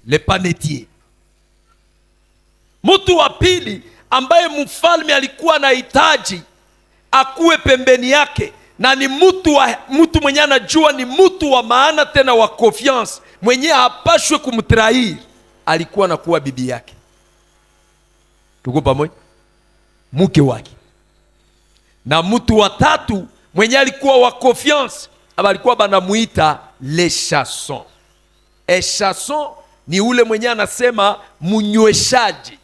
le panetier. Mtu wa pili ambaye mfalme alikuwa anahitaji akuwe pembeni yake, na ni mtu mwenye anajua ni mtu wa maana tena wa confiance, mwenye hapashwe kumtrahir, alikuwa anakuwa bibi yake. Tuko pamoja? Mke wake. Na mtu wa tatu mwenye alikuwa wa confiance, alikuwa banamuita le chasson. Chasson ni ule mwenye anasema munyweshaji.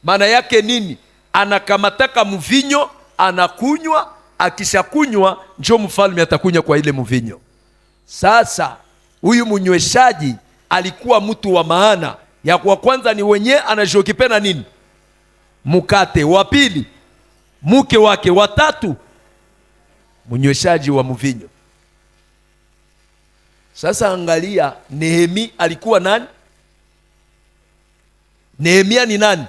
Maana yake nini? Anakamataka mvinyo, anakunywa, akishakunywa njo mfalme atakunywa kwa ile mvinyo. Sasa huyu munyweshaji alikuwa mtu wa maana. Ya kwa kwanza ni wenye anajokipenda nini? Mukate. Wa pili mke wake. Wa tatu munyweshaji wa mvinyo. Sasa angalia, Nehemia alikuwa nani? Nehemia ni nani?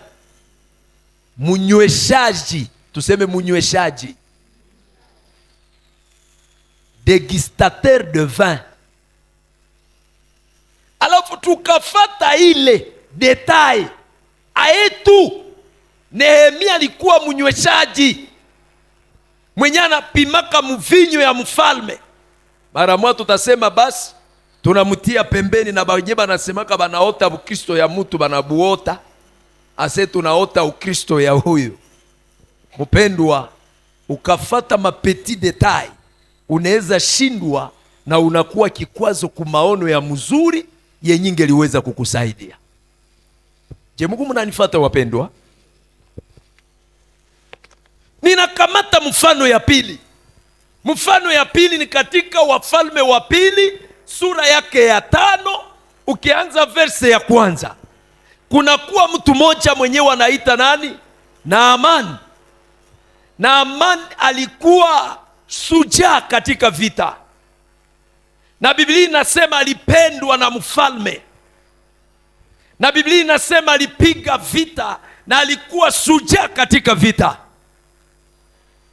Munyweshaji. Tuseme munyweshaji, degustateur de vin. Alafu tukafata ile detail aetu, Nehemia alikuwa munyweshaji mwenye anapimaka mvinyo ya mfalme. Mara moja tutasema basi tunamtia pembeni, na baje banasemaka banaota Ukristo ya mtu banabuota, ase tunaota Ukristo ya huyu. Mpendwa, ukafata mapeti detail, unaweza shindwa na unakuwa kikwazo kumaono ya mzuri yenye ingeliweza kukusaidia. Je, Mungu mnanifuata wapendwa? Ninakamata mfano ya pili. Mfano ya pili ni katika Wafalme wa Pili sura yake ya 5, ukianza verse ya kwanza. Kunakuwa mtu mmoja mwenyewe anaita nani? Naaman. Naaman alikuwa shujaa katika vita, na Biblia inasema alipendwa na mfalme, na Biblia inasema alipiga vita na alikuwa shujaa katika vita.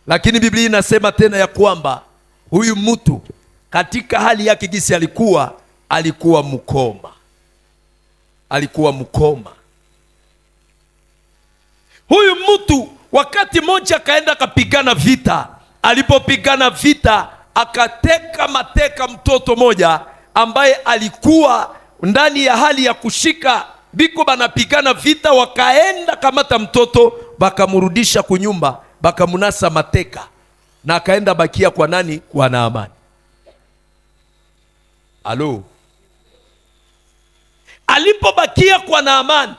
Lakini Biblia inasema tena ya kwamba huyu mtu katika hali yake gisi alikuwa mkoma. Alikuwa mkoma. Huyu mtu wakati moja akaenda akapigana vita. Alipopigana vita akateka mateka mtoto moja ambaye alikuwa ndani ya hali ya kushika, biko banapigana vita, wakaenda kamata mtoto bakamurudisha kunyumba, bakamunasa mateka, na akaenda bakia kwa nani? Kwa Naamani. Alo, alipobakia kwa Naamani,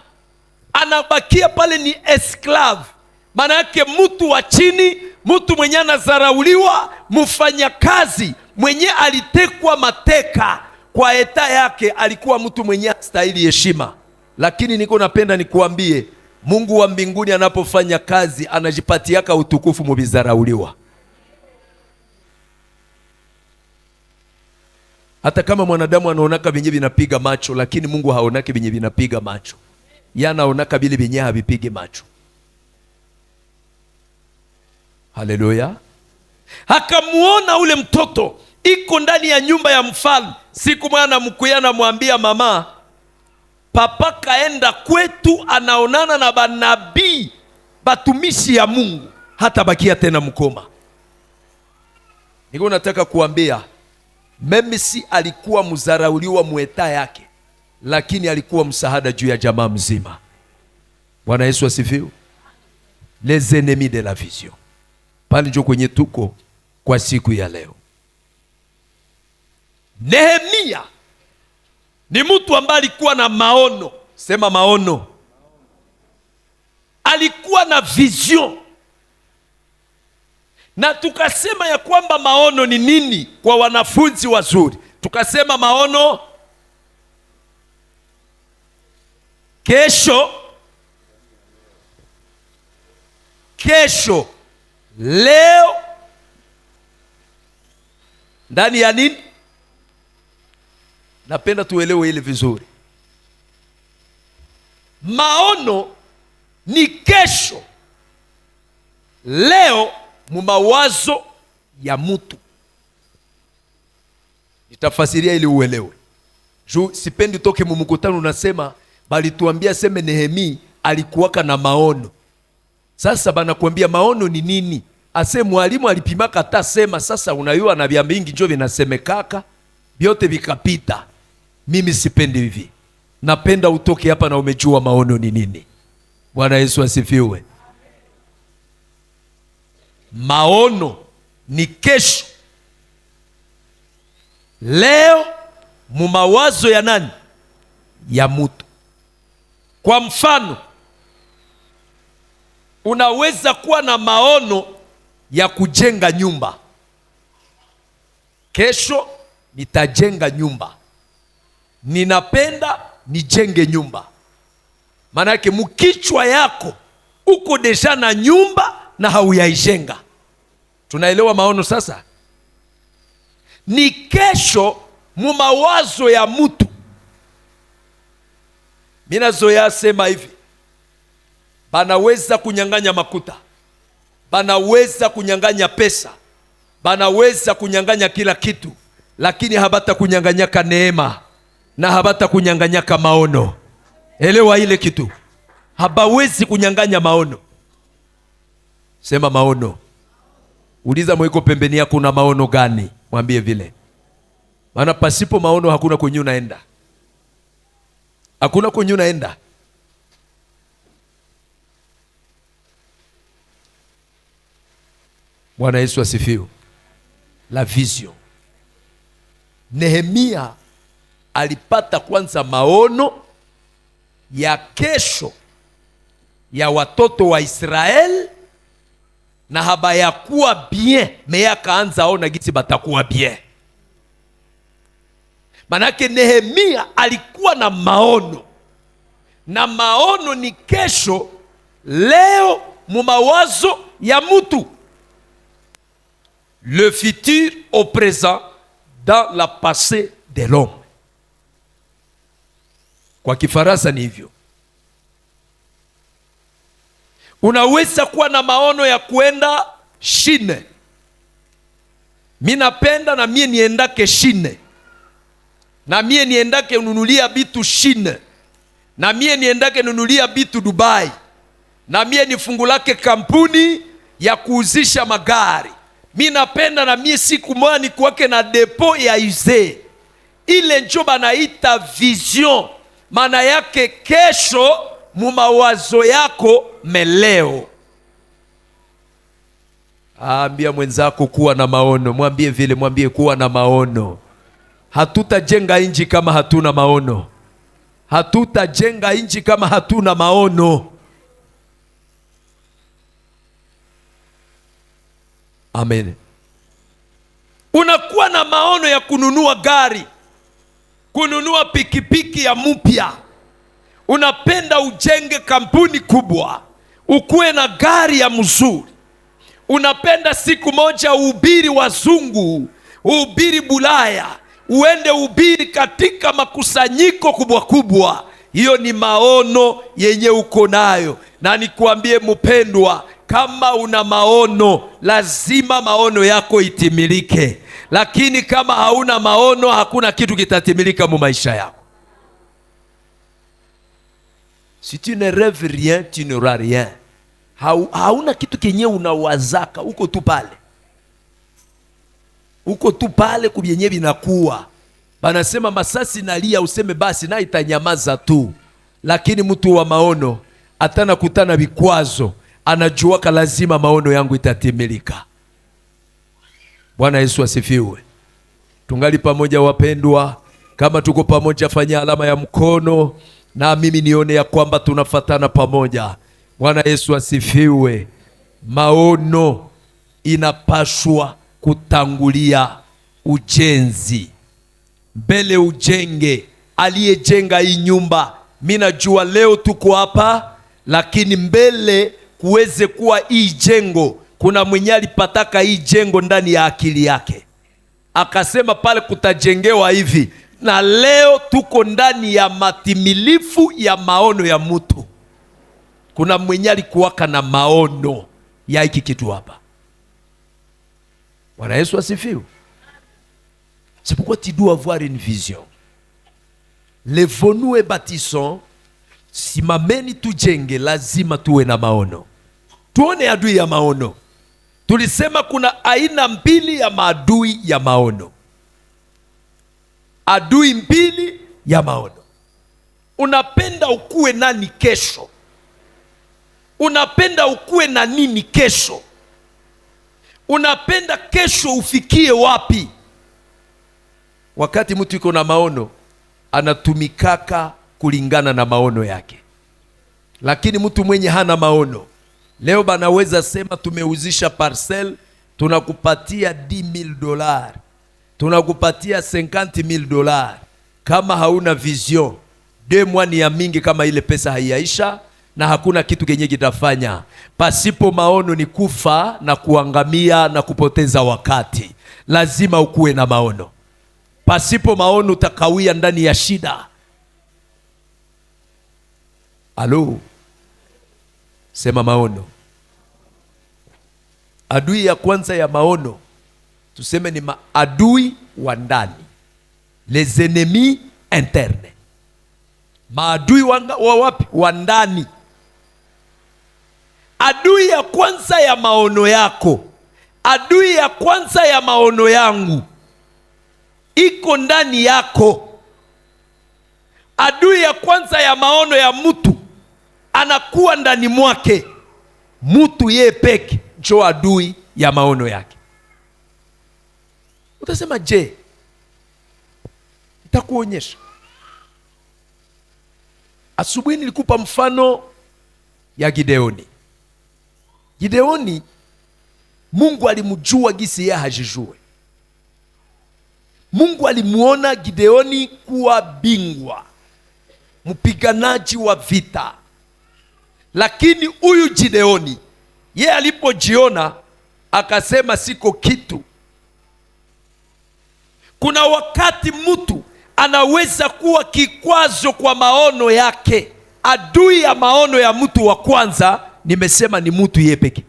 anabakia pale ni esclave. Maana yake mtu wa chini, mtu mwenye anazarauliwa, mfanyakazi mwenye alitekwa mateka kwa eta yake, alikuwa mtu mwenye astahili heshima. Lakini niko napenda nikuambie, Mungu wa mbinguni anapofanya kazi anajipatiaka utukufu mubizarauliwa. Hata kama mwanadamu anaonaka vinye vinapiga macho, lakini Mungu haonaki vinye vinapiga macho. Yeye anaonaka vile vinye havipigi macho. Haleluya. Akamuona ule mtoto iko ndani ya nyumba ya mfalme. Siku mwana mkuya anamwambia mama, papa kaenda kwetu, anaonana na banabii batumishi ya Mungu, hata bakia tena mkoma. Niko nataka kuambia, mimi si alikuwa mzarauliwa mueta yake, lakini alikuwa msaada juu ya jamaa mzima. Bwana Yesu asifiwe. Les ennemis de la vision. Pale njo kwenye tuko kwa siku ya leo. Nehemia ni mtu ambaye alikuwa na maono. Sema maono. Alikuwa na vision. Na tukasema ya kwamba maono ni nini kwa wanafunzi wazuri? Tukasema maono, kesho, leo, ndani ya nini? Napenda tuelewe ile vizuri. Maono ni kesho, leo, mumawazo ya mtu. Nitafasiria ili uelewe. Sipendi toke mumukutano unasema bali tuambia seme Nehemia alikuwaka na maono. Sasa banakuambia maono ni nini? Ase mwalimu alipimaka hata sema sasa unayua na vya mingi njoo vinasemekaka vyote vikapita. Mimi sipendi hivi. Napenda utoke hapa na umejua maono ni nini. Bwana Yesu asifiwe. Maono ni kesho. Leo mumawazo ya nani? Ya mtu. Kwa mfano, unaweza kuwa na maono ya kujenga nyumba. Kesho nitajenga nyumba. Ninapenda nijenge nyumba. Maana yake mkichwa yako uko deja na nyumba na hauyaijenga. Tunaelewa maono sasa? Ni kesho mumawazo ya mtu. Mina zoea sema hivi, banaweza kunyang'anya makuta, banaweza kunyang'anya pesa, banaweza kunyang'anya kila kitu, lakini habata kunyang'anyaka neema na habata kunyang'anyaka maono. Elewa ile kitu, habawezi kunyang'anya maono. Sema maono. Uliza mwiko pembeni yako una maono gani? Mwambie vile. Maana pasipo maono hakuna kwenye unaenda. Hakuna kwenye unaenda. Bwana Yesu asifiwe. La vision. Nehemia alipata kwanza maono ya kesho ya watoto wa Israeli na habayakuwa bien, meya kaanza ona gisi batakuwa bien. Manake Nehemia alikuwa na maono. Na maono ni kesho, leo mumawazo ya mtu. Le futur au présent dans la passé de l'homme. Kwa Kifaransa ni hivyo. Unaweza kuwa na maono ya kuenda Chine. Mimi napenda na mie niendake Chine. Na mie niendake ununulia bitu Chine. Na mie niendake nunulia bitu Dubai. Na mie nifungulake kampuni ya kuuzisha magari. Mimi napenda na mie siku moja nikuwake na depo ya used. Ile njo banaita vision. Maana yake kesho mumawazo yako meleo. Ambia mwenzako kuwa na maono. Mwambie vile, mwambie kuwa na maono. Hatutajenga inji kama hatuna maono. Hatutajenga inji kama hatuna maono. Amen. Unakuwa na maono ya kununua gari, kununua pikipiki ya mpya. Unapenda ujenge kampuni kubwa, ukuwe na gari ya mzuri. Unapenda siku moja uhubiri wazungu, uhubiri Bulaya, uende uhubiri katika makusanyiko kubwa kubwa. Hiyo ni maono yenye uko nayo. Na nikuambie mpendwa, kama una maono, lazima maono yako itimilike. Lakini kama hauna maono, hakuna kitu kitatimilika mu maisha yako. Si tu ne rêves rien, tu n'auras rien. Hauna kitu kenye unawazaka, uko tu pale. Uko tu pale kubyenye binakuwa. Banasema masasi nalia, useme basi na itanyamaza tu. Lakini mtu wa maono atana kutana vikwazo, anajuaka lazima maono yangu itatimilika. Bwana Yesu asifiwe. Tungali pamoja wapendwa. Kama tuko pamoja, fanya alama ya mkono na mimi nione ya kwamba tunafatana pamoja. Bwana Yesu asifiwe. Maono inapashwa kutangulia ujenzi. Mbele ujenge. Aliyejenga hii nyumba, mimi najua leo tuko hapa, lakini mbele kuweze kuwa hii jengo, kuna mwenye alipataka hii jengo ndani ya akili yake, akasema pale kutajengewa hivi. Na leo tuko ndani ya matimilifu ya maono ya mtu. Kuna mwenye alikuwaka na maono ya hiki kitu hapa. Bwana Yesu asifiwe. C'est pourquoi tu dois avoir une vision. levons-nous et bâtissons, simameni tujenge, lazima tuwe na maono. Tuone adui ya maono. Tulisema kuna aina mbili ya maadui ya maono. Adui mbili ya maono. Unapenda ukue nani kesho? Unapenda ukue na nini kesho? Unapenda kesho ufikie wapi? Wakati mtu yuko na maono, anatumikaka kulingana na maono yake. Lakini mtu mwenye hana maono, leo banaweza sema tumeuzisha parcel, tunakupatia $10,000, tunakupatia $50,000. Kama hauna vision, 2 mois ni ya mingi kama ile pesa haiyaisha, na hakuna kitu kenye kitafanya. Pasipo maono ni kufa na kuangamia na kupoteza wakati. Lazima ukuwe na maono. Pasipo maono utakawia ndani ya shida. Alo, sema maono. Adui ya kwanza ya maono, tuseme ni maadui wa ndani, les ennemis internes. Maadui wa wapi? Wa ndani. Adui ya kwanza ya maono yako, adui ya kwanza ya maono yangu iko ndani yako. Adui ya kwanza ya maono ya mtu anakuwa ndani mwake. Mtu yeye peke ndio adui ya maono yake. Utasema je, nitakuonyesha. Asubuhi nilikupa mfano ya Gideoni. Gideoni, Mungu alimjua gisi yeye hajijue. Mungu alimuona Gideoni kuwa bingwa, mpiganaji wa vita. Lakini huyu Gideoni, yeye alipojiona akasema siko kitu. Kuna wakati mtu anaweza kuwa kikwazo kwa maono yake. Adui ya maono ya mtu wa kwanza, nimesema ni mtu yeye peke.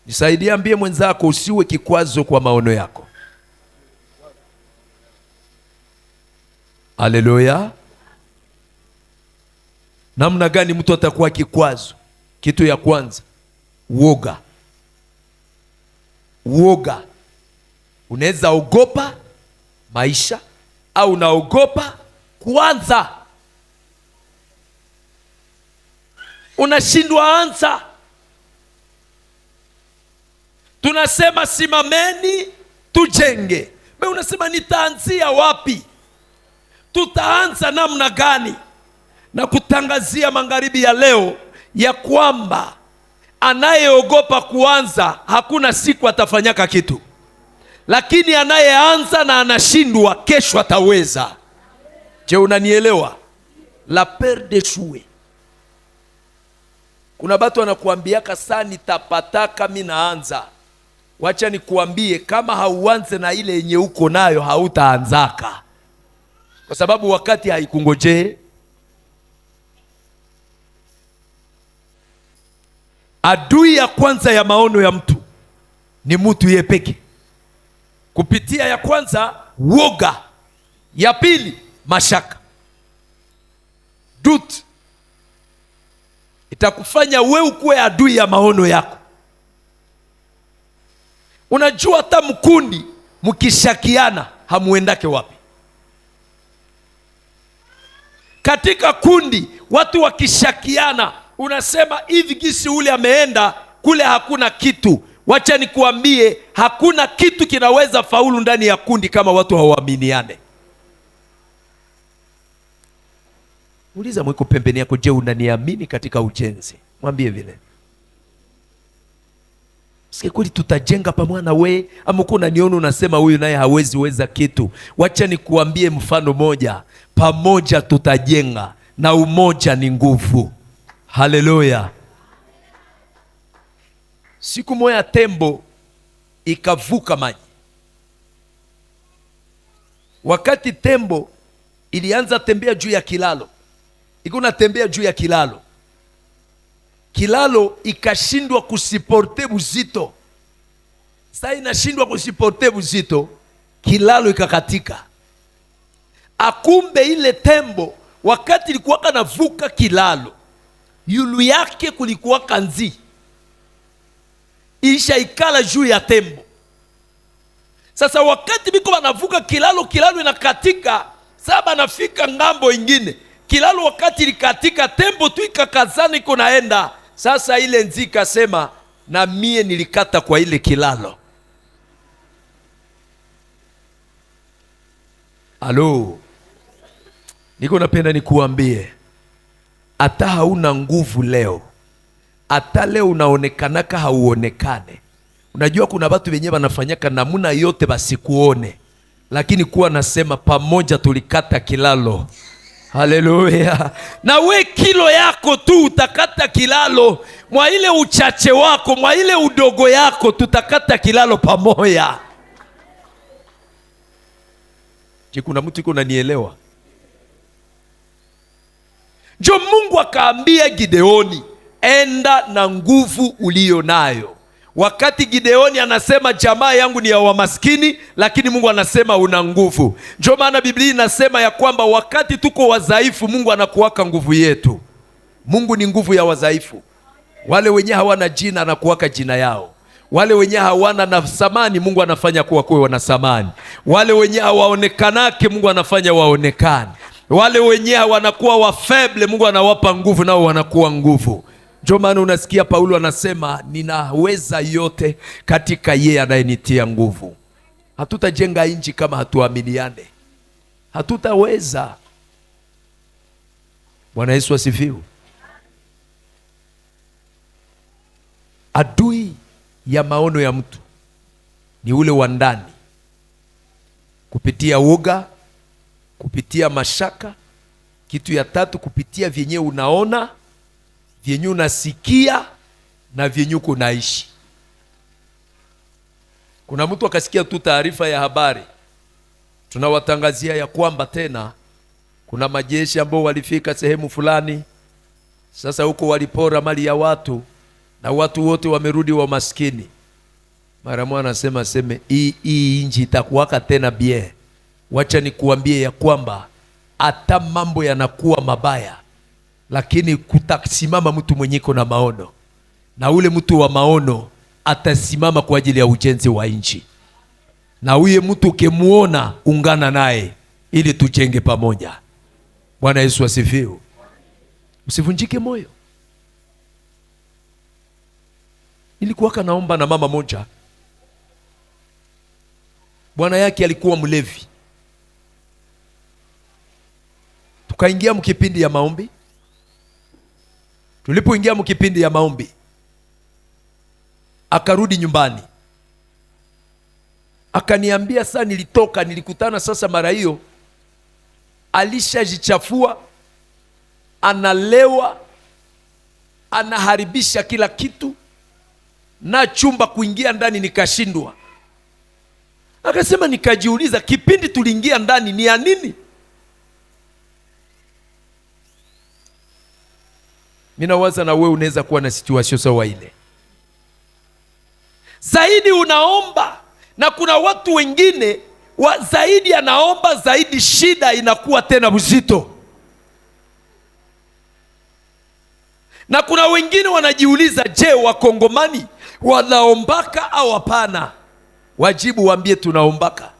Nisaidie, ambie mwenzako usiwe kikwazo kwa maono yako. Haleluya. Namna gani mtu atakuwa kikwazo? Kitu ya kwanza, uoga. Uoga. Unaweza ogopa maisha au unaogopa kuanza. Unashindwa anza. Tunasema simameni tujenge. Wewe unasema nitaanzia wapi? Tutaanza namna gani? Na kutangazia magharibi ya leo ya kwamba anayeogopa kuanza hakuna siku atafanyaka kitu. Lakini anayeanza na anashindwa, kesho ataweza. Je, unanielewa? La peur d'échouer. Kuna watu wanakuambiaka saa nitapataka mimi naanza. Wacha nikuambie, kama hauanze na ile yenye uko nayo hautaanzaka. Kwa sababu wakati haikungojee. Adui ya kwanza ya maono ya mtu ni mtu yeye peke. Kupitia ya kwanza, woga. Ya pili, mashaka. Doubt itakufanya wewe ukuwe adui ya maono yako. Unajua hata mkundi mkishakiana hamuendake wapi? Katika kundi watu wakishakiana, unasema hivi gisi ule ameenda kule hakuna kitu. Wacha nikuambie, hakuna kitu kinaweza faulu ndani ya kundi kama watu hawaaminiane. Uliza mwiko pembeni yako, je, unaniamini katika ujenzi? Mwambie vile. Sike kweli tutajenga pamoja na we, ama uko unaniona unasema huyu naye hawezi weza kitu. Wacha nikuambie mfano moja, pamoja tutajenga na umoja ni nguvu. Haleluya. Siku moja tembo ikavuka maji. Wakati tembo ilianza tembea juu ya kilalo, iko natembea juu ya kilalo, kilalo ikashindwa kusiporte uzito. Sasa inashindwa kusiporte uzito, kilalo ikakatika. Akumbe ile tembo wakati ilikuwa kanavuka kilalo, yulu yake kulikuwa kanzi isha ikala juu ya tembo. Sasa wakati biko wanavuka kilalo, kilalo inakatika, saba nafika ngambo ingine, kilalo wakati ilikatika, tembo tu ikakazana iko naenda. Sasa ile nzi kasema, na mie nilikata kwa ile kilalo. Alo, niko napenda nikuambie, hata hauna nguvu leo, hata leo unaonekanaka hauonekane. Unajua kuna watu wenyewe wanafanyaka namuna yote basikuone, lakini kuwa nasema pamoja tulikata kilalo. Haleluya. Na we kilo yako tu utakata kilalo, mwa ile uchache wako, mwa ile udogo yako tutakata kilalo pamoja. Je, kuna mtu iko nanielewa? Jo, Mungu akaambia Gideoni, enda na nguvu ulio nayo. Wakati Gideoni anasema jamaa yangu ni ya wamaskini, lakini Mungu anasema una nguvu. Ndio maana Biblia inasema ya kwamba wakati tuko wadhaifu, Mungu anakuwaka nguvu yetu. Mungu ni nguvu ya wadhaifu. Wale wenye hawana jina anakuwaka jina yao. Wale wenye hawana na samani, Mungu anafanya kuwa wana samani. Wale wenye hawaonekanake, Mungu anafanya waonekane. Wale wenye wanakuwa wafeble, Mungu anawapa nguvu, nao wanakuwa nguvu. Ndio maana unasikia Paulo anasema ninaweza yote katika yeye anayenitia nguvu. Hatutajenga nchi kama hatuaminiane, hatutaweza. Bwana Yesu asifiwe. Adui ya maono ya mtu ni ule wa ndani, kupitia woga, kupitia mashaka. Kitu ya tatu, kupitia vyenye unaona, vyenye unasikia na vyenye unaishi. Kuna mtu akasikia tu taarifa ya habari, tunawatangazia ya kwamba tena kuna majeshi ambao walifika sehemu fulani, sasa huko walipora mali ya watu na watu wote wamerudi wa maskini. Mara mwana anasema hii inji itakuwaka tena bien. Wacha nikuambie ya kwamba hata mambo yanakuwa mabaya, lakini kutasimama mtu mwenyeko na maono, na ule mtu wa maono atasimama kwa ajili ya ujenzi wa nchi. Na huye mtu ukemuona, ungana naye ili tujenge pamoja. Bwana Yesu asifiwe. Usivunjike moyo. Nilikuwa naomba na mama moja, bwana yake alikuwa mlevi. Tukaingia mkipindi ya maombi. Tulipoingia mkipindi ya maombi, akarudi nyumbani, akaniambia sasa nilitoka, nilikutana sasa mara hiyo alishajichafua, analewa, anaharibisha kila kitu, na chumba kuingia ndani nikashindwa. Akasema, nikajiuliza kipindi tuliingia ndani ni ya nini? Mina waza na wewe unaweza kuwa na situation sawa ile. Zaidi unaomba, na kuna watu wengine zaidi anaomba, zaidi shida inakuwa tena uzito. Na kuna wengine wanajiuliza, je, wakongomani wanaombaka au hapana? Wajibu waambie tunaombaka.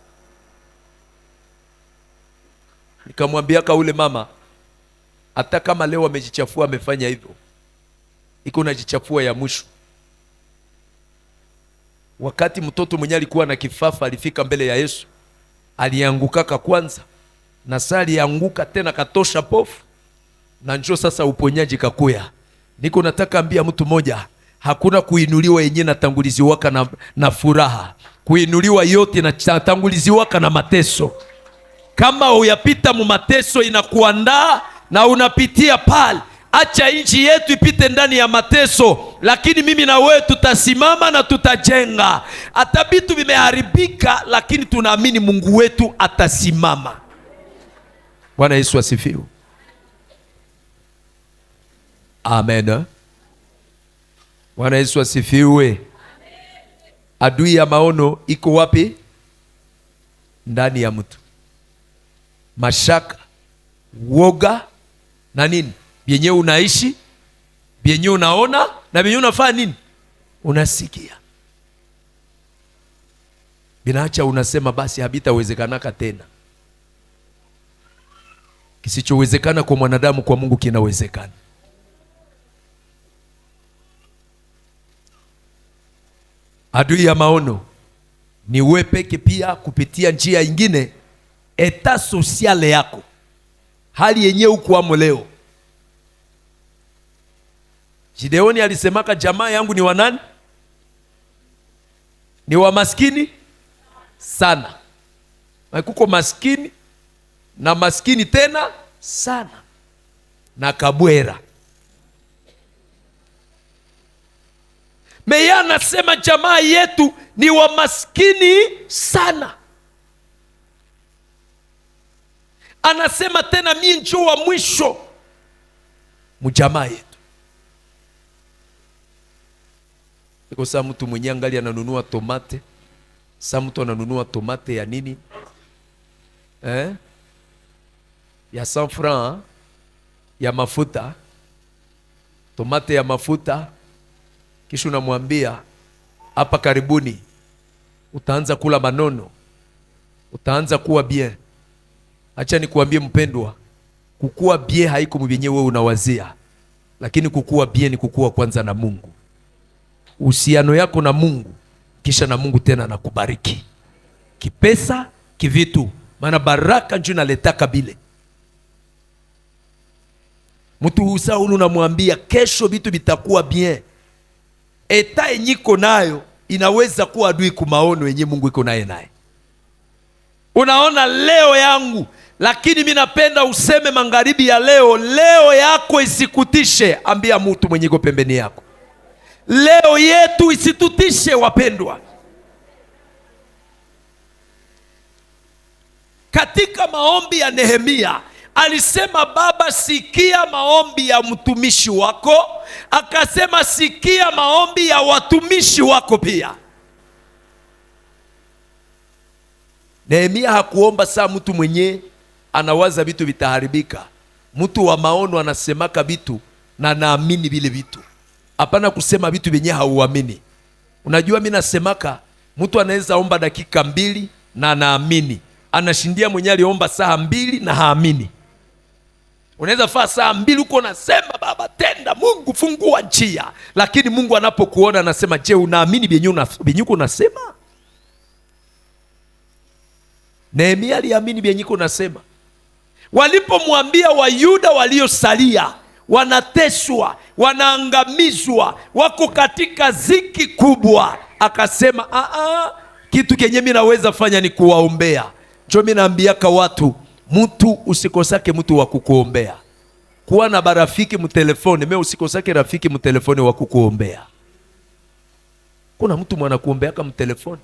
Nikamwambia ule mama, hata kama leo amejichafua, amefanya hivyo, iko na jichafua ya mwisho. Wakati mtoto mwenye alikuwa na kifafa alifika mbele ya Yesu, aliangukaka kwanza, na sasa alianguka tena katosha pofu, na njoo sasa uponyaji kakuya. Niko nataka ambia mtu moja, hakuna kuinuliwa yenye na tangulizi waka na furaha. Kuinuliwa yote na tangulizi waka na mateso. Kama uyapita mu mateso inakuandaa na unapitia pale, acha nchi yetu ipite ndani ya mateso, lakini mimi na wewe tutasimama na tutajenga. Hata vitu vimeharibika, lakini tunaamini Mungu wetu atasimama. Bwana Yesu asifiwe. Amen. Bwana Yesu asifiwe. Adui ya maono iko wapi? Ndani ya mtu. mashaka, woga na nini, vyenye unaishi, vyenye unaona na vyenye unafanya nini, unasikia, binaacha unasema basi habitawezekanaka tena. Kisichowezekana kwa mwanadamu, kwa Mungu kinawezekana. Adui ya maono ni wewe peke, pia kupitia njia ingine, eta sosiale yako, hali yenye uko leo. Gideoni alisemaka jamaa yangu ni wanani? Ni wa maskini sana. Kuko maskini na maskini tena sana na kabwera. Meya anasema jamaa yetu ni wa maskini sana. Anasema tena mimi njo wa mwisho mjamaa yetu. Iko saa mtu mwenye angali ananunua tomate, saa mtu ananunua tomate ya nini? Ya 100 francs ya mafuta, tomate ya mafuta. Kisha unamwambia hapa karibuni utaanza kula manono, utaanza kuwa bien. Acha nikuambie mpendwa, kukua bien haiko mwenye wewe unawazia, lakini kukua bien ni kukua kwanza na Mungu. Uhusiano yako na Mungu, kisha na Mungu tena anakubariki kipesa, kivitu, maana baraka njoo inaletaka bile. Mtu husaulu unamwambia kesho vitu vitakuwa bien. Eta enyiko nayo inaweza kuwa adui kumaono yenye Mungu iko naye. Unaona leo yangu, lakini mimi napenda useme magharibi ya leo, leo yako isikutishe. Ambia mtu mwenye iko pembeni yako, leo yetu isitutishe wapendwa. Katika maombi ya Nehemia alisema, Baba sikia maombi ya mtumishi wako, akasema sikia maombi ya watumishi wako pia. Nehemia hakuomba saa mtu mwenye anawaza vitu vitaharibika. Mtu wa maono anasemaka vitu na naamini vile vitu, hapana kusema vitu vyenye hauamini. Unajua mimi nasemaka mtu anaweza omba dakika 2 na naamini, anashindia mwenye aliomba saa 2 na haamini. Unaweza faa saa 2 uko nasema Baba tenda, Mungu fungua njia, lakini Mungu anapokuona anasema, je, unaamini vyenye uko nasema? Nehemia aliamini vyenye uko nasema. Walipomwambia Wayuda waliosalia wanateswa, wanaangamizwa, wako katika ziki kubwa, akasema kitu kenye mimi naweza fanya ni kuwaombea. Ndio mimi naambiaka watu, mtu usikosake mtu wa kukuombea. Kuwa na barafiki mtelefoni, mimi usikosake rafiki mtelefoni wa kukuombea. Kuna mtu mwana kuombeaka mtelefoni,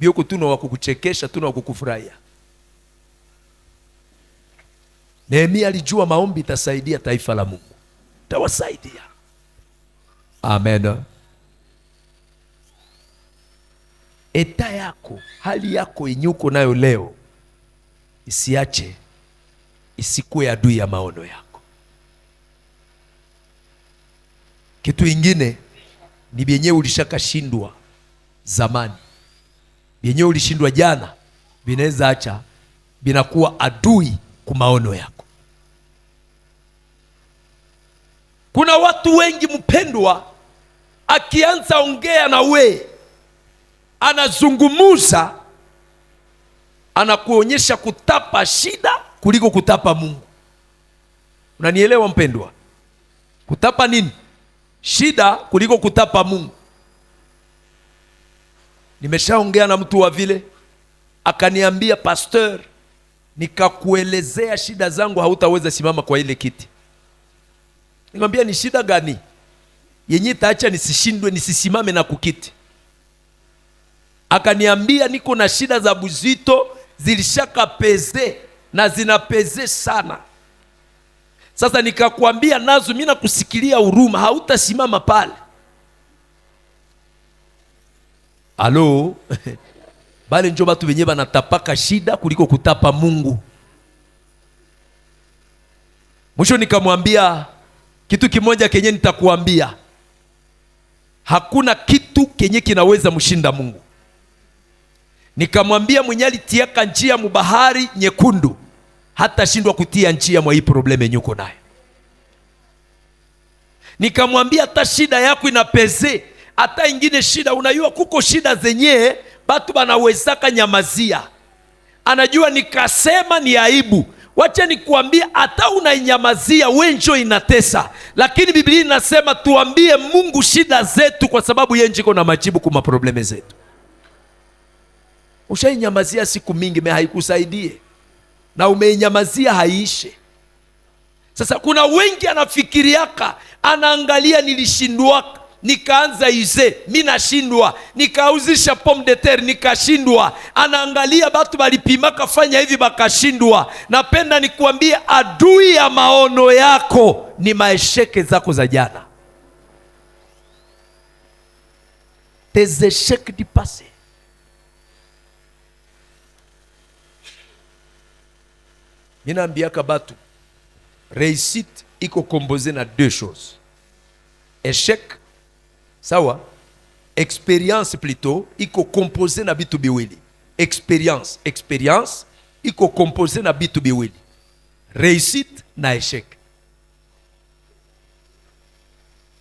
bioko tu na wa kukuchekesha tu na wa kukufurahia. Nehemia alijua maombi itasaidia taifa la Mungu. Tawasaidia. Amen. Eta yako, hali yako yenye uko nayo leo, isiache isikuwe adui ya maono yako. Kitu ingine ni vyenye ulishakashindwa zamani, vyenye ulishindwa jana, vinaweza acha vinakuwa adui kwa maono yako. Kuna watu wengi mpendwa, akianza ongea na we, anazungumuza, anakuonyesha kutapa shida kuliko kutapa Mungu. Unanielewa mpendwa? Kutapa nini? Shida kuliko kutapa Mungu. Nimeshaongea na mtu wa vile, akaniambia, pastor, nikakuelezea shida zangu hautaweza simama kwa ile kiti. Nikamwambia, ni shida gani yenye taacha nisishindwe nisisimame na kukiti? Akaniambia, niko na shida za buzito zilishaka peze na zinapeze sana. Sasa nikakwambia nazo mimi nakusikilia huruma, hautasimama pale. Halo. Bale njo batu wenye banatapaka shida kuliko kutapa Mungu. Mwisho nikamwambia kitu kimoja kenye nitakuambia, hakuna kitu kenye kinaweza mshinda Mungu. Nikamwambia mwenye alitiaka njia mubahari nyekundu hata shindwa kutia njia mwa hii probleme nyuko nayo. Nikamwambia hata shida yako inapeze, hata ingine shida, unajua kuko shida zenye batu banawezaka nyamazia. Anajua nikasema ni aibu. Wacha nikuambia, hata unainyamazia wenjo inatesa, lakini Biblia inasema tuambie Mungu shida zetu, kwa sababu yeye njiko na majibu kwa probleme zetu. Ushainyamazia siku mingi me haikusaidie, na umeinyamazia haiishe. Sasa kuna wengi anafikiriaka, anaangalia nilishindwa, nikaanza ize, mimi nashindwa, nikauzisha pomme de terre nikashindwa. Anaangalia batu balipima kafanya hivi bakashindwa. Napenda nikuambie, adui ya maono yako ni maesheke zako za jana, tes échecs du passé. Ninaambiaka batu réussite iko composé na deux choses: échec sawa, expérience plutôt iko composé na bitu biwili. Expérience iko composé na bitu biwili: réussite na échec.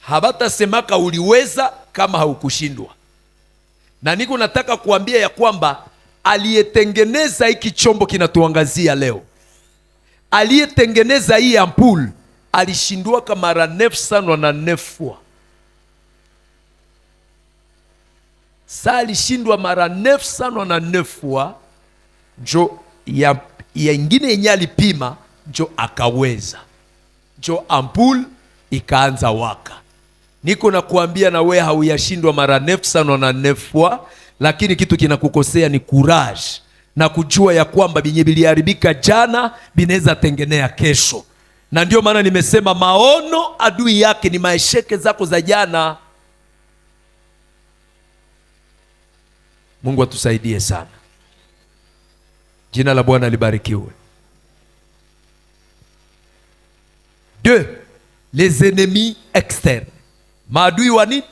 Habata semaka uliweza kama haukushindwa. Na niko nataka kuambia ya kwamba aliyetengeneza hiki chombo kinatuangazia leo, aliyetengeneza hii ampule alishindwa kama mara 909 fois. Sa alishindwa mara 909 fois, njo ya ingine yenye alipima, njo akaweza, njo ampule ikaanza waka. Niko na kuambia na we hauyashindwa mara 909 fois, lakini kitu kinakukosea ni courage na kujua ya kwamba binye biliharibika jana binaweza tengenea kesho. Na ndio maana nimesema maono adui yake ni maesheke zako za jana. Mungu atusaidie sana. Jina la Bwana libarikiwe. 2. Les ennemis externes. Maadui wa nini?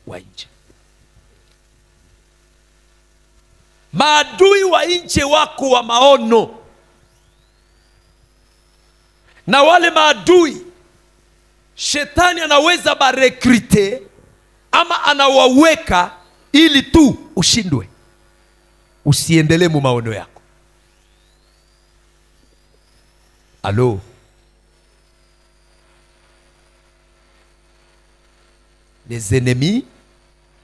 Wa nje. Maadui wa nje wako wa maono. Na wale maadui shetani anaweza barekrite ama anawaweka ili tu ushindwe, usiendelee mu maono yako. Alo, les ennemis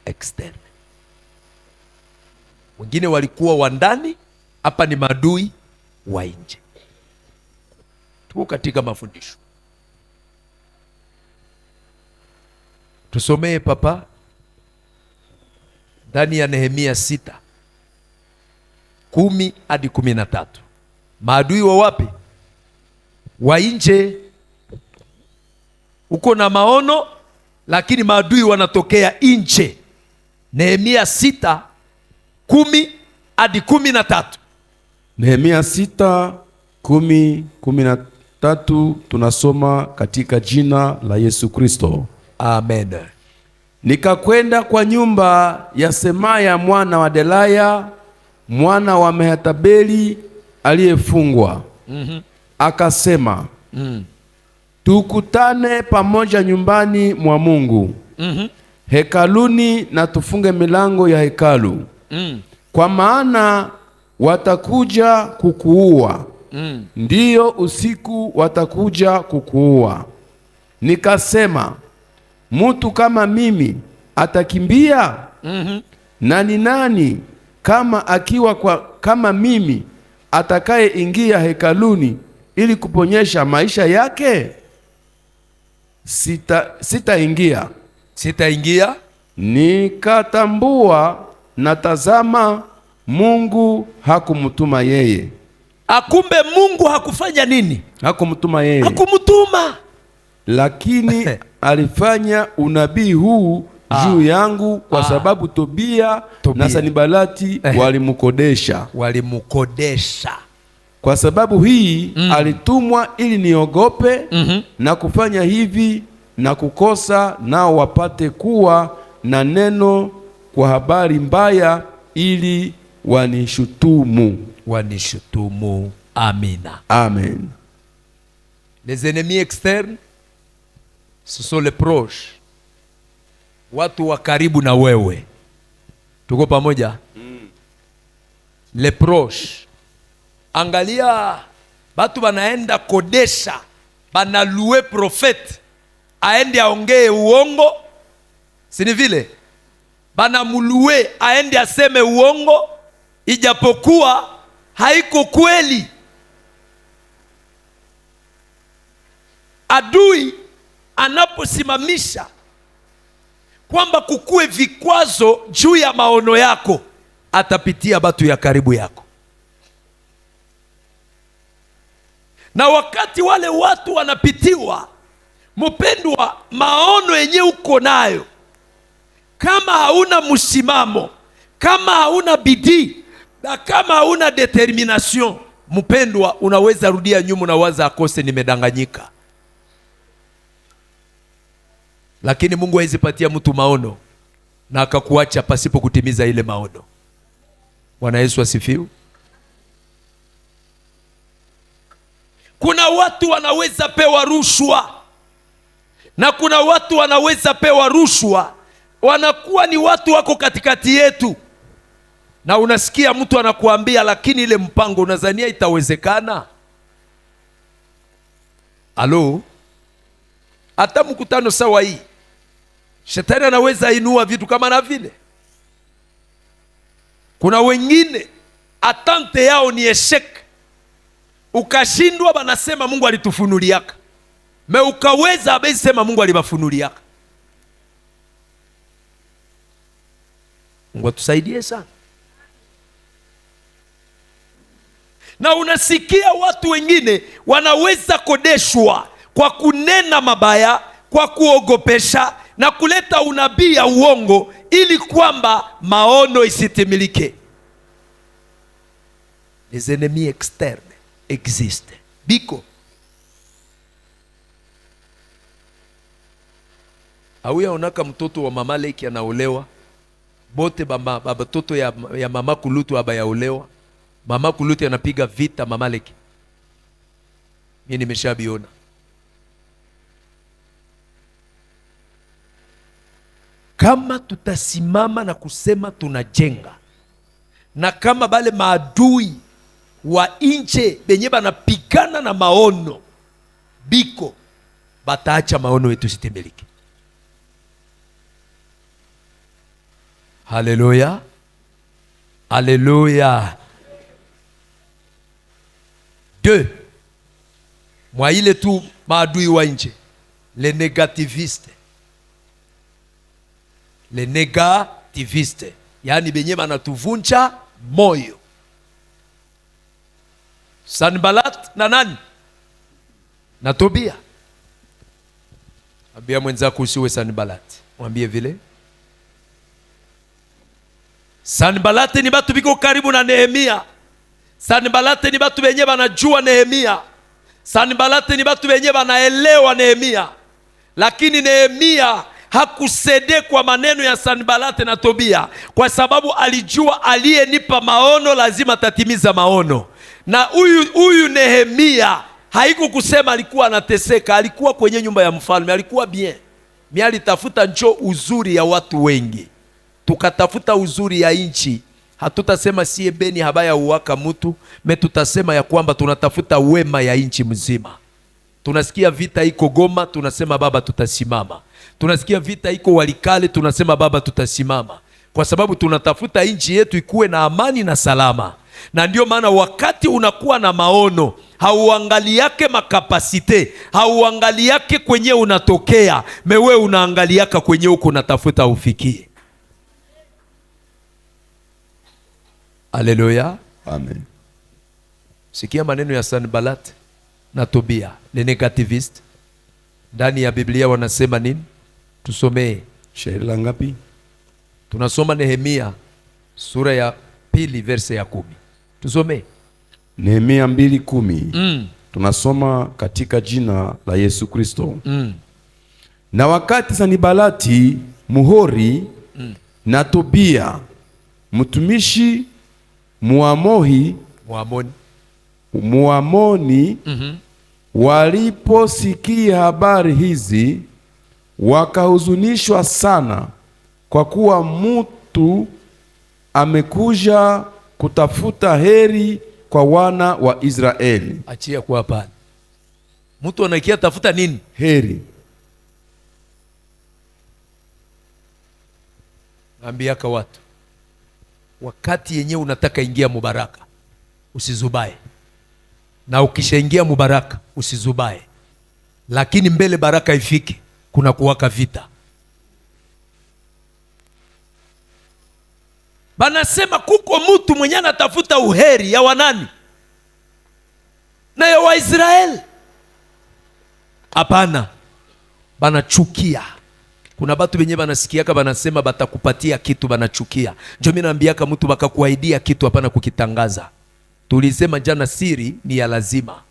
externes. Wengine walikuwa wa ndani, hapa ni maadui wa nje. Tuko katika mafundisho. Tusomee papa ndani ya Nehemia 6:10 hadi 13. Maadui wa wapi? Wa nje. Uko na maono lakini maadui wanatokea nje. Nehemia 6:10 hadi 13. Nehemia 6:10-13 tunasoma katika jina la Yesu Kristo. Amen. Nikakwenda kwa nyumba ya Semaya mwana wa Delaya mwana wa Mehetabeli aliyefungwa. Akasema, tukutane pamoja nyumbani mwa Mungu, hekaluni, na tufunge milango ya hekalu, kwa maana watakuja kukuua. Ndiyo, usiku watakuja kukuua. Nikasema, mtu kama mimi atakimbia? Na ni nani kama akiwa kama mimi atakaye ingia hekaluni ili kuponyesha maisha yake? Sitaingia. Nikatambua na tazama, Mungu hakumtuma yeye. Akumbe Mungu hakufanya nini? Hakumtuma yeye. Hakumtuma. Lakini alifanya unabii huu juu yangu kwa sababu Tobia na Sanibalati walimkodesha. Kwa sababu hii alitumwa ili niogope na kufanya hivi na kukosa, nao wapate kuwa na neno kwa habari mbaya, ili wanishutumu. Amina. Amen. Les ennemis externes, ce sont les proches, watu wa karibu na wewe. Tuko pamoja? Les proches. Angalia, batu banaenda kodesha, banalue profete aende aongee uongo, sini vile? Banamulue aende aseme uongo, ijapokuwa haiko kweli. Adui anaposimamisha kwamba kukue vikwazo juu ya maono yako, atapitia batu ya karibu yako. Na wakati wale watu wanapitiwa, mpendwa, maono yenye uko nayo, kama hauna msimamo, kama hauna bidii, na kama hauna determination, mpendwa, unaweza rudia nyuma na waza akose nimedanganyika. Lakini Mungu hawezi patia mtu maono na akakuacha pasipo kutimiza ile maono. Bwana Yesu asifiwe. Kuna watu wanaweza pewa rushwa, na kuna watu wanaweza pewa rushwa wanakuwa ni watu wako katikati yetu, na unasikia mtu anakuambia, lakini ile mpango unazania itawezekana? Alo, hata mkutano sawa hii, shetani anaweza inua vitu kama na vile. Kuna wengine atante yao ni eshek, ukashindwa, banasema Mungu alitufunuliaka. Me ukaweza abezi sema Mungu alibafunuliaka. Mungu atusaidie sana. Na unasikia watu wengine wanaweza kodeshwa kwa kunena mabaya, kwa kuogopesha na kuleta unabii ya uongo ili kwamba maono isitimilike. Les ennemis externes existent. Biko. Auya onaka mtoto wa mama Leki anaolewa, bote baba toto ya mama Kulutu aba yaolewa. Mama Kulutu anapiga vita mama Leki. Mimi nimeshabiona. Kama tutasimama na kusema tunajenga, na kama bale maadui wa nje benye banapigana na maono, biko bataacha maono yetu sitemiliki. Haleluya, haleluya. Deux, mwa ile tu maadui wa nje, les négativistes. Les négativistes, yani benye banatuvunja moyo. Sanbalat na nani? Na Tobia. Ambia mwenzako usiwe Sanbalat. Mwambie vile. Sanbalat ni batu biko karibu na Nehemia. Sanbalat ni batu benye banajua Nehemia. Sanbalat ni batu benye banaelewa Nehemia. Lakini Nehemia hakusede kwa maneno ya Sanbalat na Tobia, kwa sababu alijua aliyenipa maono lazima tatimiza maono. Na huyu Nehemia haiko kusema alikuwa anateseka, alikuwa kwenye nyumba ya mfalme, alikuwa bien. Mimi alitafuta njo uzuri ya watu wengi. Tukatafuta uzuri ya nchi. Hatutasema siye beni habaya uwaka mtu, tutasema ya kwamba tunatafuta wema ya nchi mzima. Tunasikia vita iko Goma, tunasema baba tutasimama. Tunasikia vita iko Walikale, tunasema baba tutasimama. Kwa sababu tunatafuta nchi yetu ikuwe na amani na salama. Na ndio maana wakati unakuwa na maono, hauangali yake makapasite, hauangali yake kwenye unatokea, mewe unaangali yaka kwenye uko unatafuta ufikie. Haleluya. Amen. Sikia maneno ya Sanbalat na Tobia, les négativistes. Ndani ya Biblia wanasema nini? Tusomee. Shairi la ngapi? Tunasoma Nehemia sura ya 2 verse ya 10. Tusomee. Nehemia 2:10. Tunasoma katika jina la Yesu Kristo. Na wakati Sanibalati Muhori na Tobia mtumishi Muamoni waliposikia habari hizi, wakahuzunishwa sana, kwa kuwa mtu amekuja kutafuta heri kwa wana wa Israeli. Achia kwa hapa. Mtu anakia tafuta nini? Heri. Naambiaka watu, wakati yenyewe unataka ingia mubaraka, usizubae. Na ukishaingia mubaraka, usizubae. Lakini mbele baraka ifike, kuna kuwaka vita. Banasema kuko mtu mwenye anatafuta uheri ya wanani? Na ya Waisraeli. Hapana. Banachukia. Kuna batu benye banasikiaka banasema batakupatia kitu, banachukia. Ndio mimi naambiaka mtu bakakuahidia kitu, hapana kukitangaza. Tulisema jana siri ni ya lazima.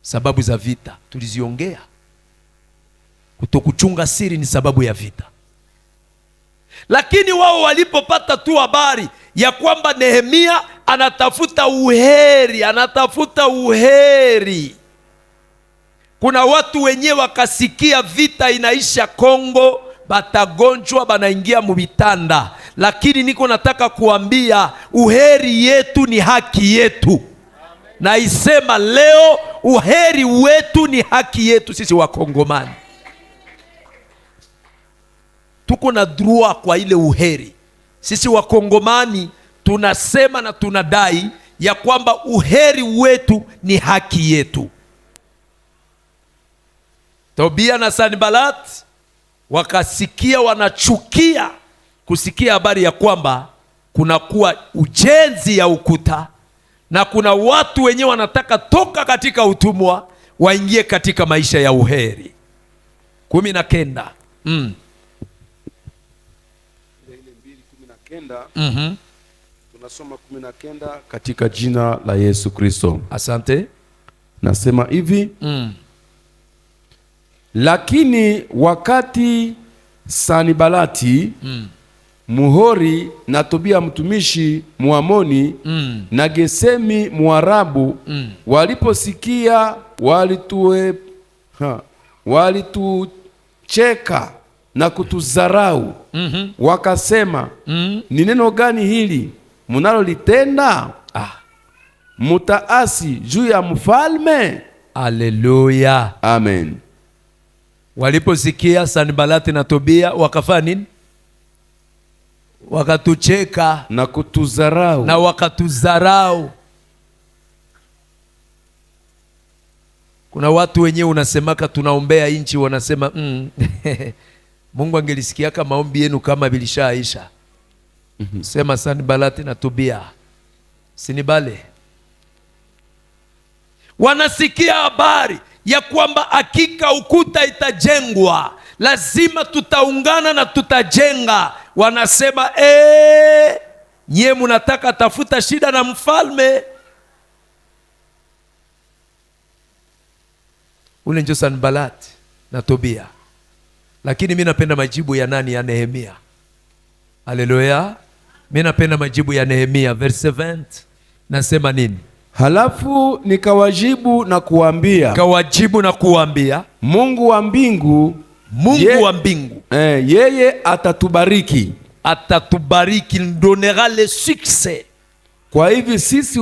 Sababu za vita tuliziongea. Kutokuchunga siri ni sababu ya vita. Lakini wao walipopata tu habari ya kwamba Nehemia anatafuta uheri, kuna watu wenyewe wakasikia vita inaisha Kongo, batagonjwa, banaingia mubitanda. Lakini niko nataka kuambia uheri yetu ni haki yetu. Na isema leo uheri wetu ni haki yetu sisi Wakongomani. Tuko na droit kwa ile uheri. Sisi Wakongomani tunasema na tunadai ya kwamba uheri wetu ni haki yetu. Tobia na Sanibalati wakasikia, wanachukia kusikia habari ya kwamba kuna kuwa ujenzi ya ukuta na kuna watu wenyewe wanataka toka katika utumwa waingie katika maisha ya uheri. 19. Tunasoma 19 katika jina la Yesu Kristo. Asante. Nasema hivi. Lakini wakati Sanibalati Muhori na Tobia mtumishi Muamoni na Gesemi Muarabu waliposikia, walitucheka na kutuzarau. Wakasema, ni neno gani hili munalolitenda? Mutaasi juu ya mfalme. Haleluya. Amen. Waliposikia Sanibalati na Tobia wakafanya nini? Wakatucheka na kutuzarau. Na wakatuzarau. Kuna watu wenyewe unasemaka tunaombea inchi, wanasema Mungu angelisikiaka maombi yenu kama bilishaisha. Sema Sanibalati na Tobia, sinibale. Wanasikia habari ya kwamba hakika ukuta itajengwa, lazima tutaungana na tutajenga. Wanasema nyie munataka tafuta shida na mfalme. Ule ndio Sanibalati na Tobia. Lakini mimi napenda majibu ya nani? Ya Nehemia. Haleluya. Mimi napenda majibu ya Nehemia. Verse 20 nasema nini? Halafu nikawajibu na kuambia, Mungu wa mbingu, wa mbingu, yeye atatubariki, donnera le succès. Kwa hivi sisi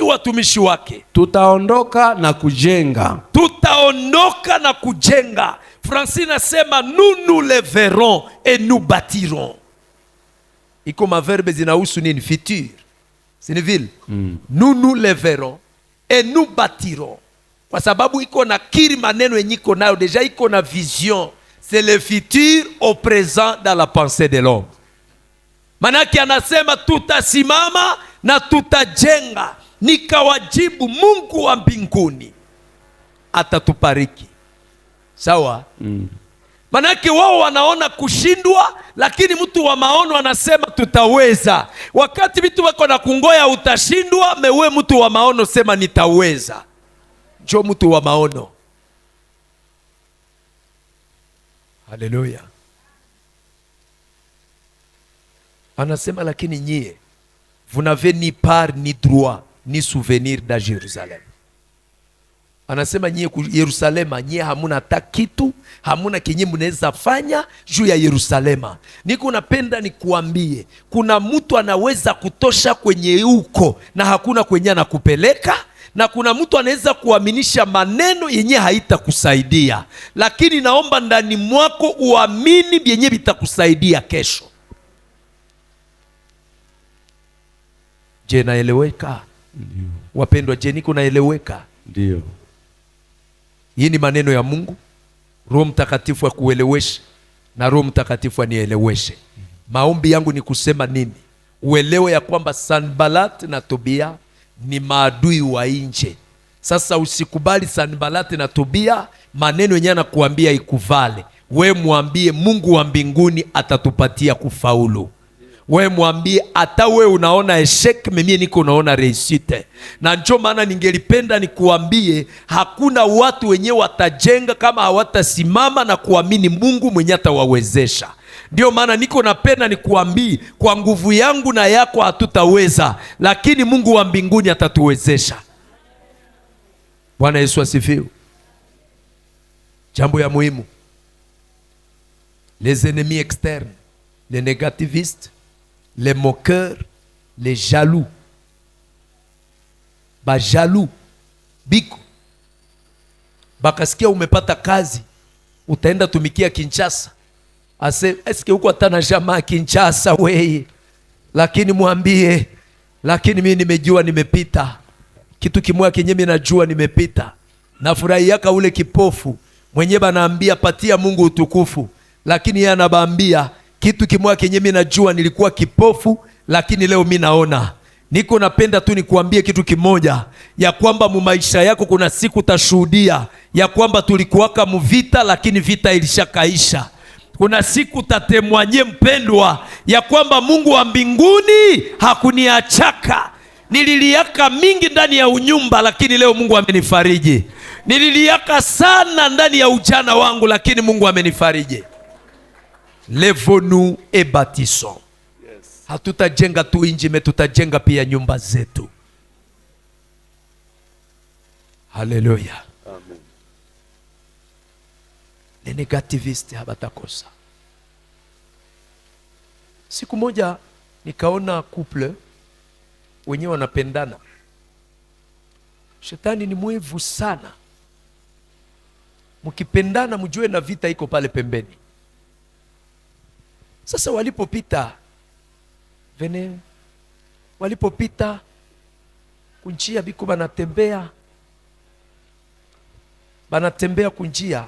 watumishi wake tutaondoka na kujenga. Francine nasema nous les verrons et nous bâtirons. Iko maverbe zinahusu nini? Futur. Sinivile? Nous les verrons et nous bâtirons. Kwa sababu iko na kiri maneno yenye iko nayo deja, iko na vision. C'est le futur au présent dans la pensée de l'homme. Manake anasema tutasimama na tutajenga. Nikawajibu, Mungu wa mbinguni atatubariki. Sawa? Manake wao wanaona kushindwa, lakini mtu wa maono anasema tutaweza. Wakati vitu wako na kungoya utashindwa, mewe mtu wa maono sema nitaweza. Njoo mtu wa maono. Haleluya. Anasema lakini nyie, vous n'avez ni part ni droit ni souvenir da Jerusalem. Anasema nyie ku Yerusalema, nyie hamuna hata kitu, hamuna kenye mnaweza fanya juu ya Yerusalema. Niko napenda nikuambie, kuna mtu anaweza kutosha kwenye uko na hakuna kwenye anakupeleka, na kuna mtu anaweza kuaminisha maneno yenye haitakusaidia, lakini naomba ndani mwako uamini yenye vitakusaidia kesho. Je, naeleweka? Ndio. Wapendwa, je, niko naeleweka? Ndio. Hii ni maneno ya Mungu. Roho Mtakatifu akueleweshe na Roho Mtakatifu anieleweshe. Maombi yangu ni kusema nini? Uelewe ya kwamba Sanbalat na Tobia ni maadui wa nje. Sasa usikubali Sanbalat na Tobia maneno yenyewe anakuambia ikuvale. We mwambie Mungu wa mbinguni atatupatia kufaulu. We mwambie hata we unaona eshek, mimi niko naona reisite. Na ndio maana ningelipenda nikuambie, hakuna watu wenyewe watajenga kama hawatasimama na kuamini Mungu mwenye atawawezesha. Ndio maana niko napenda nikuambie, kwa nguvu yangu na yako hatutaweza, lakini Mungu wa mbinguni atatuwezesha. Bwana Yesu asifiwe. Jambo ya muhimu, les ennemis externes, les négativistes, les moqueurs, les jaloux. Ba jaloux biko bakasikia umepata kazi, utaenda tumikia Kinshasa, ase eske huko atana jamaa Kinshasa weye, lakini mwambie, lakini mimi nimejua nimepita kitu kimoja kenye mimi najua nimepita. Na furahi yaka ule kipofu mwenye banaambia patia Mungu utukufu, lakini yeye anabaambia kitu kimoja kenye mimi najua nilikuwa kipofu, lakini leo mimi naona. Niko napenda tu nikuambie kitu kimoja, ya kwamba mu maisha yako kuna siku tashuhudia ya kwamba tulikuwaka muvita, lakini vita ilishakaisha. Kuna siku tatemwanye mpendwa, ya kwamba Mungu wa mbinguni hakuniachaka. Nililiaka mingi ndani ya unyumba, lakini leo Mungu amenifariji. Nililiaka sana ndani ya ujana wangu, lakini Mungu amenifariji. Levons-nous et bâtissons. Yes. Hatutajenga tu inji, tutajenga pia nyumba zetu. Haleluya. Amen. Les négativistes habatakosa. Siku moja nikaona couple wenyewe wanapendana. Shetani ni mwivu sana. Mkipendana mjue na vita iko pale pembeni. Sasa walipopita kunjia biko banatembea kunjia,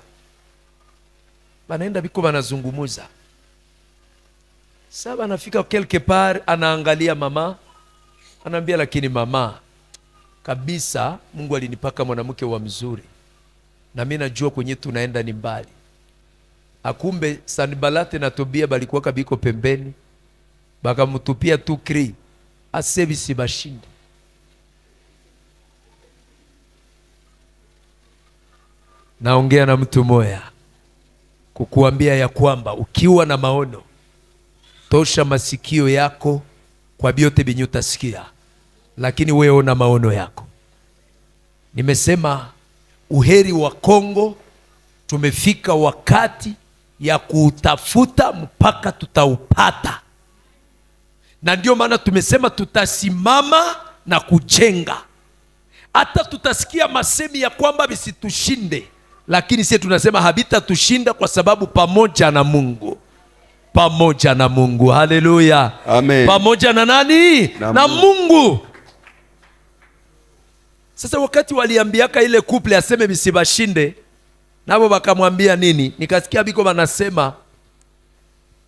banaenda biko banazungumuza. Sasa banafika quelque part, anaangalia mama, anaambia lakini mama, kabisa Mungu alinipaka mwanamke wa mzuri, na mimi najua kwenye tunaenda ni mbali. Akumbe Sanbalate na Tobia balikuwa kabiko pembeni, bakamutupia tu kri asebisi bashinde. Naongea na mtu moya kukuambia ya kwamba ukiwa na maono, tosha masikio yako kwa biote binyo utasikia, lakini wewe ona maono yako. Nimesema uheri wa Kongo, tumefika wakati ya kuutafuta mpaka tutaupata. Na ndio maana tumesema tutasimama na kujenga. Hata tutasikia masemi ya kwamba visitushinde, lakini sisi tunasema habita tushinda, kwa sababu pamoja na Mungu. Pamoja na Mungu. Haleluya. Amen. Pamoja na nani? Na Mungu. Sasa wakati waliambiaka ile couple aseme bisibashinde, nabo bakamwambia nini? Nikasikia biko banasema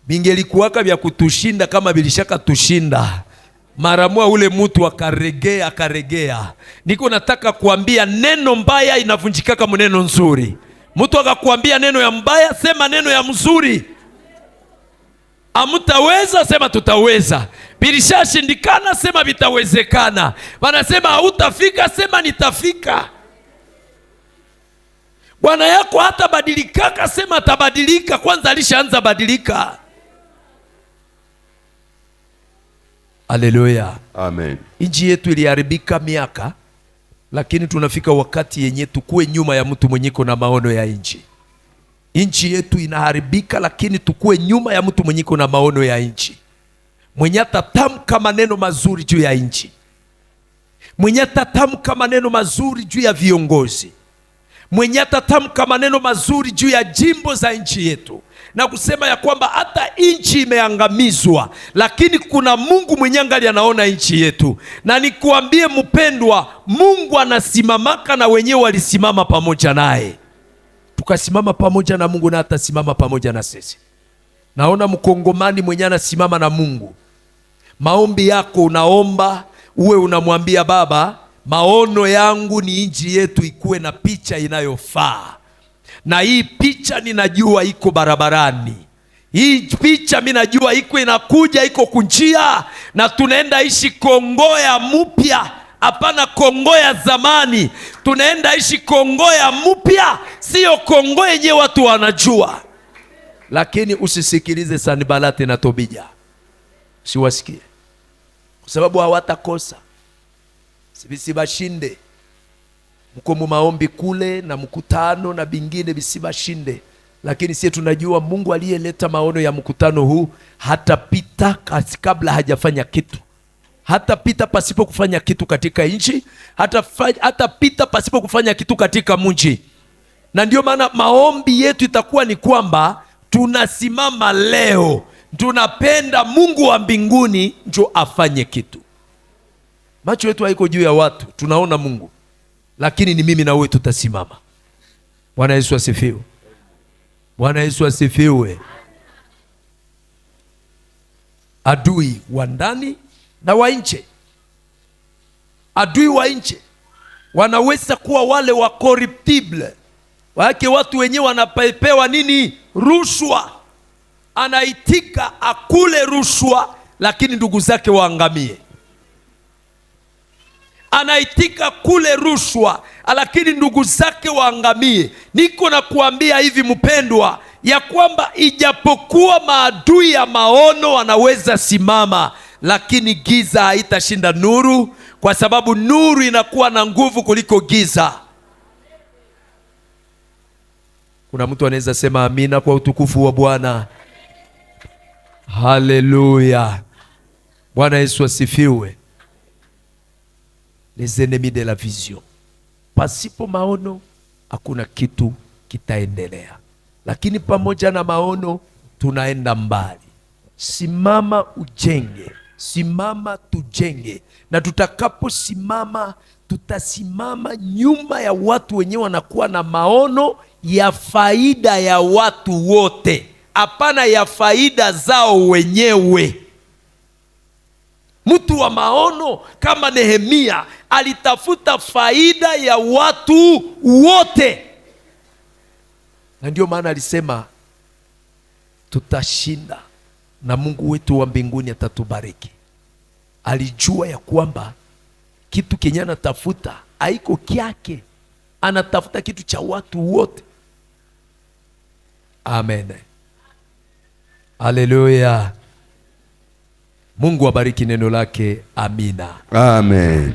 bingelikuwaka vya kutushinda kama bilishaka tushinda. Maramua ule mtu akaregea. Niko nataka kuambia neno mbaya inavunjikaka muneno nzuri. Mtu akakuambia neno ya mbaya, sema neno ya mzuri. Amutaweza, sema tutaweza. Bilishashindikana, sema vitawezekana. Wanasema hautafika, sema nitafika. Bwana yako hata badilikaka, sema atabadilika, kwanza alishaanza badilika. Haleluya. Amen. Inji yetu iliharibika miaka, lakini tunafika wakati yenye tukue nyuma ya mtu mwenyeko na maono ya inchi. Inchi yetu inaharibika, lakini tukue nyuma ya mtu mwenyeko na maono ya inchi. Mwenye atatamka maneno mazuri juu ya inchi. Mwenye atatamka maneno mazuri juu ya viongozi. Mwenye atatamka maneno mazuri juu ya jimbo za inchi yetu, na kusema ya kwamba hata inchi imeangamizwa, lakini kuna Mungu mwenye angali anaona inchi yetu. Na nikuambie mpendwa, Mungu anasimamaka na wenyewe walisimama pamoja naye. Tukasimama pamoja na Mungu na atasimama pamoja na sisi. Naona mkongomani mwenye anasimama na Mungu. Maombi yako unaomba, uwe unamwambia Baba, maono yangu ni inji yetu ikuwe na picha inayofaa. Na hii picha ninajua iko barabarani. Hii picha mimi najua iko inakuja, iko kunjia, na tunaenda ishi Kongo ya mpya. Hapana Kongo ya zamani. Tunaenda ishi Kongo ya mpya, sio Kongo yenye watu wanajua. Lakini usisikilize Sanballat na Tobia. Siwasikie. Kwa sababu hawatakosa. Bisibashinde. Mko mu maombi kule na mkutano na bingine bisibashinde. Lakini sisi tunajua Mungu aliyeleta maono ya mkutano huu hatapita kabla hajafanya kitu. Hatapita pasipo kufanya kitu katika nchi, hatapita pasipo kufanya kitu katika mji. Na ndio maana maombi yetu itakuwa ni kwamba tunasimama leo, tunapenda Mungu wa mbinguni njo afanye kitu. Macho yetu haiko juu ya watu, tunaona Mungu. Lakini ni mimi na wewe tutasimama. Bwana Yesu asifiwe. Bwana Yesu asifiwe. Adui wa ndani na wa nje. Adui wa nje wanaweza kuwa wale wa corruptible. Wake watu wenyewe wanapewa nini? Rushwa. Anaitika akule rushwa, lakini ndugu zake waangamie. Anaitika kule rushwa, lakini ndugu zake waangamie. Niko na kuambia hivi mpendwa, ya kwamba ijapokuwa maadui ya maono wanaweza simama, lakini giza haitashinda nuru, kwa sababu nuru inakuwa na nguvu kuliko giza. Kuna mtu anaweza sema amina kwa utukufu wa Bwana. Haleluya. Bwana Yesu asifiwe. Les ennemis de la vision. Pasipo maono hakuna kitu kitaendelea, lakini pamoja na maono tunaenda mbali. Simama ujenge, simama tujenge, na tutakaposimama tutasimama nyuma ya watu wenyewe wanakuwa na maono ya faida ya watu wote, hapana ya faida zao wenyewe. Mtu wa maono kama Nehemia alitafuta faida ya watu wote, na ndio maana alisema tutashinda na Mungu wetu wa mbinguni atatubariki. Alijua ya kwamba kitu kenye anatafuta haiko kyake, anatafuta kitu cha watu wote. Amen. Haleluya. Mungu abariki neno lake. Amina. Amen.